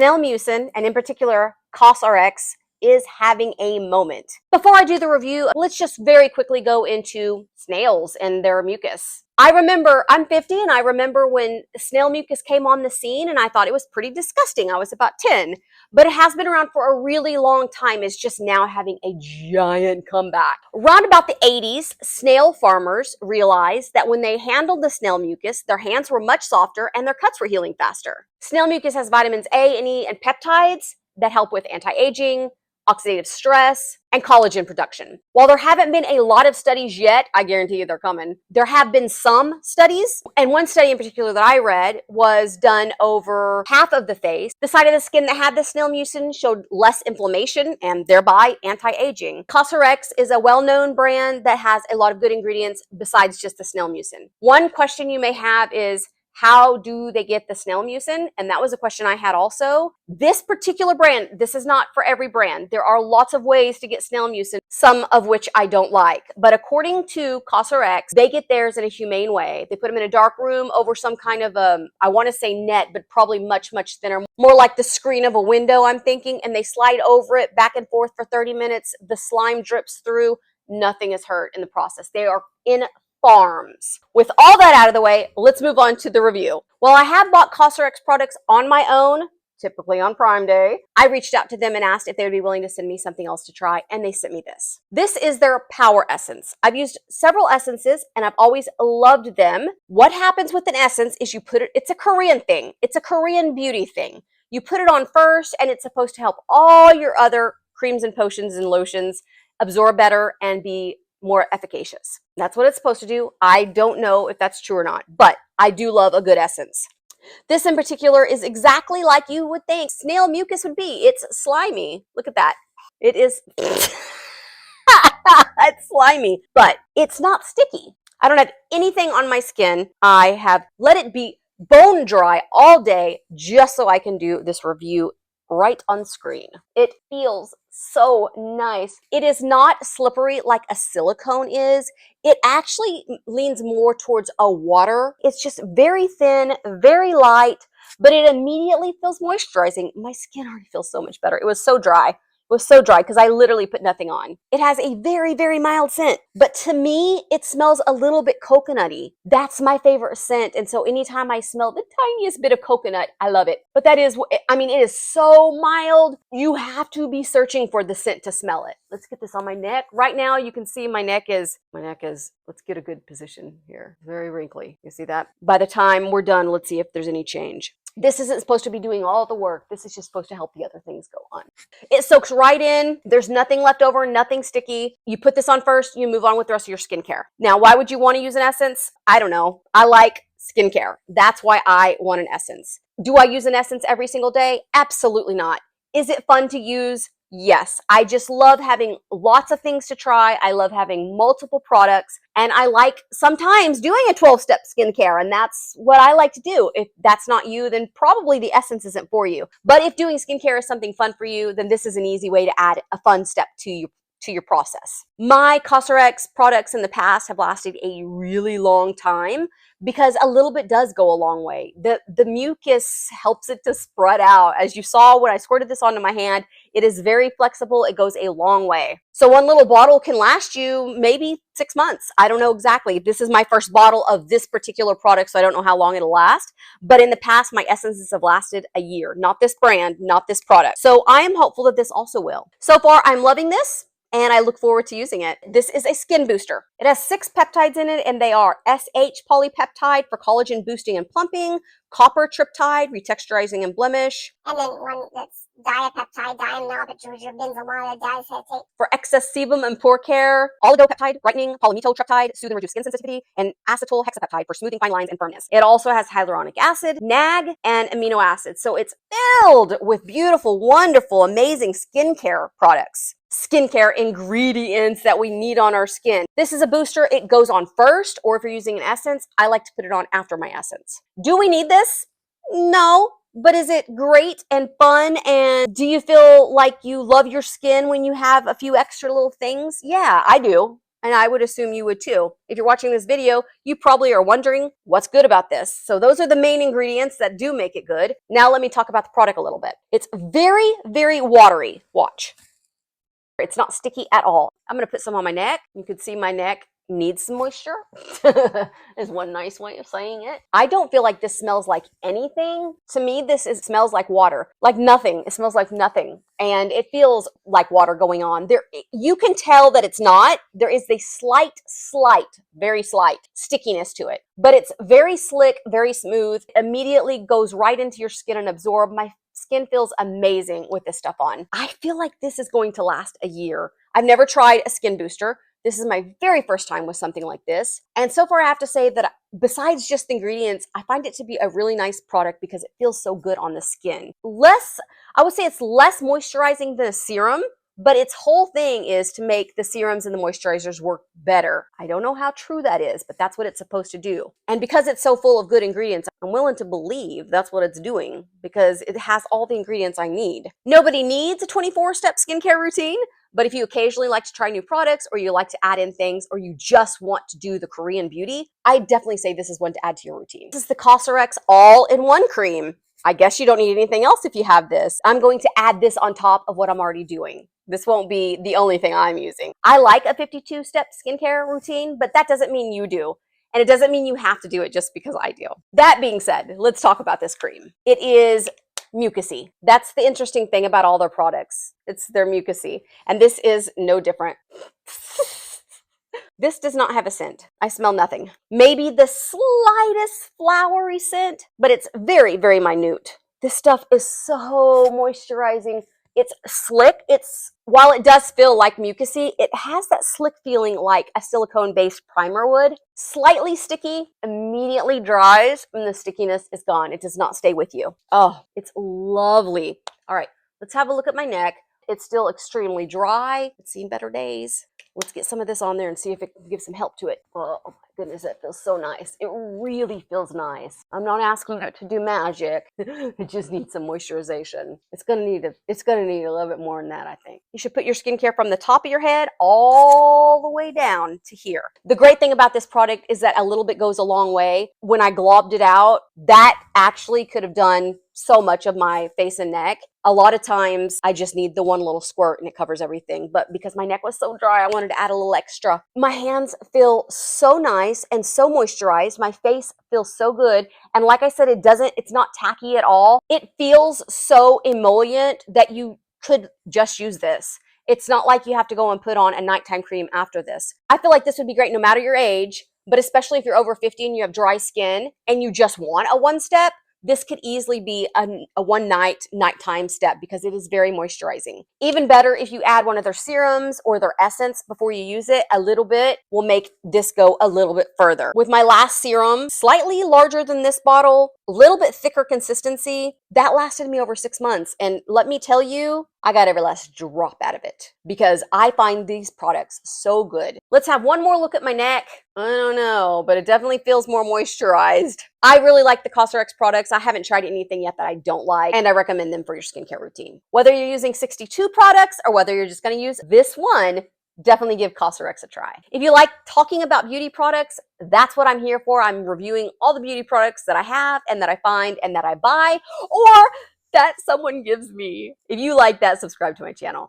Snail mucin, and in particular COSRX, is having a moment. Before I do the review, let's just very quickly go into snails and their mucus. I remember, I'm 50, and I remember when snail mucus came on the scene, and I thought it was pretty disgusting. I was about 10, but it has been around for a really long time. It's just now having a giant comeback. Around about the 80s, snail farmers realized that when they handled the snail mucus, their hands were much softer and their cuts were healing faster. Snail mucus has vitamins A and E and peptides that help with anti-aging, oxidative stress, and collagen production. While there haven't been a lot of studies yet, I guarantee you they're coming, there have been some studies, and one study in particular that I read was done over half of the face. The side of the skin that had the snail mucin showed less inflammation and thereby anti-aging. COSRX is a well-known brand that has a lot of good ingredients besides just the snail mucin. One question you may have is, how do they get the snail mucin? And that was a question I had also. This particular brand, this is not for every brand. There are lots of ways to get snail mucin, some of which I don't like. But according to COSRX, they get theirs in a humane way. They put them in a dark room over some kind of I want to say net, but probably much, much thinner. More like the screen of a window, I'm thinking. And they slide over it back and forth for 30 minutes. The slime drips through. Nothing is hurt in the process. They are in farms. With all that out of the way, let's move on to the review. While I have bought COSRX products on my own, typically on Prime Day, I reached out to them and asked if they would be willing to send me something else to try, and they sent me this. This is their Power Essence. I've used several essences, and I've always loved them. What happens with an essence is you put it, it's a Korean thing. It's a Korean beauty thing. You put it on first, and it's supposed to help all your other creams and potions and lotions absorb better and be more efficacious. That's what it's supposed to do. I don't know if that's true or not, but I do love a good essence. This in particular is exactly like you would think snail mucus would be. It's slimy. Look at that. It is it's slimy, but it's not sticky. I don't have anything on my skin. I have let it be bone dry all day just so I can do this review right on screen. It feels so nice. It is not slippery like a silicone is. It actually leans more towards a water. It's just very thin, very light, but it immediately feels moisturizing. My skin already feels so much better. It was so dry. It was so dry because I literally put nothing on. It has a very, very mild scent, but to me, it smells a little bit coconutty. That's my favorite scent, and so anytime I smell the tiniest bit of coconut, I love it. But that is, I mean, it is so mild. You have to be searching for the scent to smell it. Let's get this on my neck. Right now, you can see my neck is, let's get a good position here. Very wrinkly. You see that? By the time we're done, let's see if there's any change. This isn't supposed to be doing all the work. This is just supposed to help the other things go on. It soaks right in. There's nothing left over, nothing sticky. You put this on first, you move on with the rest of your skincare. Now, why would you want to use an essence? I don't know. I like skincare. That's why I want an essence. Do I use an essence every single day? Absolutely not. Is it fun to use? Yes. I just love having lots of things to try. I love having multiple products, and I like sometimes doing a 12-step skincare, and that's what I like to do. If that's not you, then probably the essence isn't for you. But if doing skincare is something fun for you, then this is an easy way to add a fun step to your process. My COSRX products in the past have lasted a really long time because a little bit does go a long way. The mucus helps it to spread out. As you saw when I squirted this onto my hand, it is very flexible. It goes a long way. So one little bottle can last you maybe 6 months. I don't know exactly. This is my first bottle of this particular product, so I don't know how long it'll last. But in the past, my essences have lasted a year. Not this brand, not this product. So I am hopeful that this also will. So far, I'm loving this, and I look forward to using it. This is a skin booster. It has 6 peptides in it, and they are SH polypeptide for collagen boosting and plumping, copper triptide, retexturizing and blemish, and then one that's diapeptide, diamylbenzamide, diacetate for excess sebum and pore care, oligopeptide, brightening, palmitotriptide, soothe and reduce skin sensitivity, and acetyl hexapeptide for smoothing fine lines and firmness. It also has hyaluronic acid, NAG, and amino acids. So it's filled with beautiful, wonderful, amazing skincare products. Skincare ingredients that we need on our skin. This is a booster. It goes on first, or if you're using an essence, I like to put it on after my essence. Do we need this? No. But is it great and fun? And do you feel like you love your skin when you have a few extra little things? Yeah, I do. And I would assume you would too. If you're watching this video, you probably are wondering what's good about this. So those are the main ingredients that do make it good. Now let me talk about the product a little bit. It's very, very watery. Watch. It's not sticky at all. I'm going to put some on my neck. You can see my neck needs some moisture is one nice way of saying it. I don't feel like this smells like anything. To me, smells like water, like nothing. It smells like nothing. And it feels like water going on. There, you can tell that it's not. There is a slight, very slight stickiness to it, but it's very slick, very smooth. Immediately goes right into your skin and absorb. My skin feels amazing with this stuff on. I feel like this is going to last a year. I've never tried a skin booster. This is my very first time with something like this. And so far I have to say that besides just the ingredients, I find it to be a really nice product because it feels so good on the skin. I would say it's less moisturizing than a serum, but its whole thing is to make the serums and the moisturizers work better. I don't know how true that is, but that's what it's supposed to do. And because it's so full of good ingredients, I'm willing to believe that's what it's doing because it has all the ingredients I need. Nobody needs a 24-step skincare routine, but if you occasionally like to try new products or you like to add in things or you just want to do the Korean beauty, I definitely say this is one to add to your routine. This is the COSRX All-in-One Cream. I guess you don't need anything else if you have this. I'm going to add this on top of what I'm already doing. This won't be the only thing I'm using. I like a 52-step skincare routine, but that doesn't mean you do. And it doesn't mean you have to do it just because I do. That being said, let's talk about this cream. It is mucousy. That's the interesting thing about all their products. They're mucousy. And this is no different. This does not have a scent. I smell nothing. Maybe the slightest flowery scent, but it's very, very minute. This stuff is so moisturizing. It's slick. While it does feel like mucousy, it has that slick feeling like a silicone-based primer would. Slightly sticky, immediately dries, and the stickiness is gone. It does not stay with you. Oh, it's lovely. All right, let's have a look at my neck. It's still extremely dry. It's seen better days. Let's get some of this on there and see if it can give some help to it. Oh my goodness, it feels so nice. It really feels nice. I'm not asking it to do magic. It just needs some moisturization. It's gonna need a little bit more than that, I think. You should put your skincare from the top of your head all the way down to here. The great thing about this product is that a little bit goes a long way. When I globbed it out, that actually could have done so much of my face and neck. A lot of times I just need the one little squirt and it covers everything. But because my neck was so dry, I wanted to add a little extra. My hands feel so nice and so moisturized. My face feels so good. And like I said, it's not tacky at all. It feels so emollient that you could just use this. It's not like you have to go and put on a nighttime cream after this. I feel like this would be great no matter your age, but especially if you're over 50 and you have dry skin and you just want a one step, this could easily be a nighttime step because it is very moisturizing. Even better if you add one of their serums or their essence before you use it, a little bit will make this go a little bit further. With my last serum, slightly larger than this bottle, a little bit thicker consistency, that lasted me over 6 months. And let me tell you, I got every last drop out of it because I find these products so good. Let's have one more look at my neck. I don't know, but it definitely feels more moisturized. I really like the COSRX products. I haven't tried anything yet that I don't like, and I recommend them for your skincare routine. Whether you're using 62 products or whether you're just going to use this one, definitely give COSRX a try. If you like talking about beauty products, that's what I'm here for. I'm reviewing all the beauty products that I have and that I find and that I buy or that someone gives me. If you like that, subscribe to my channel.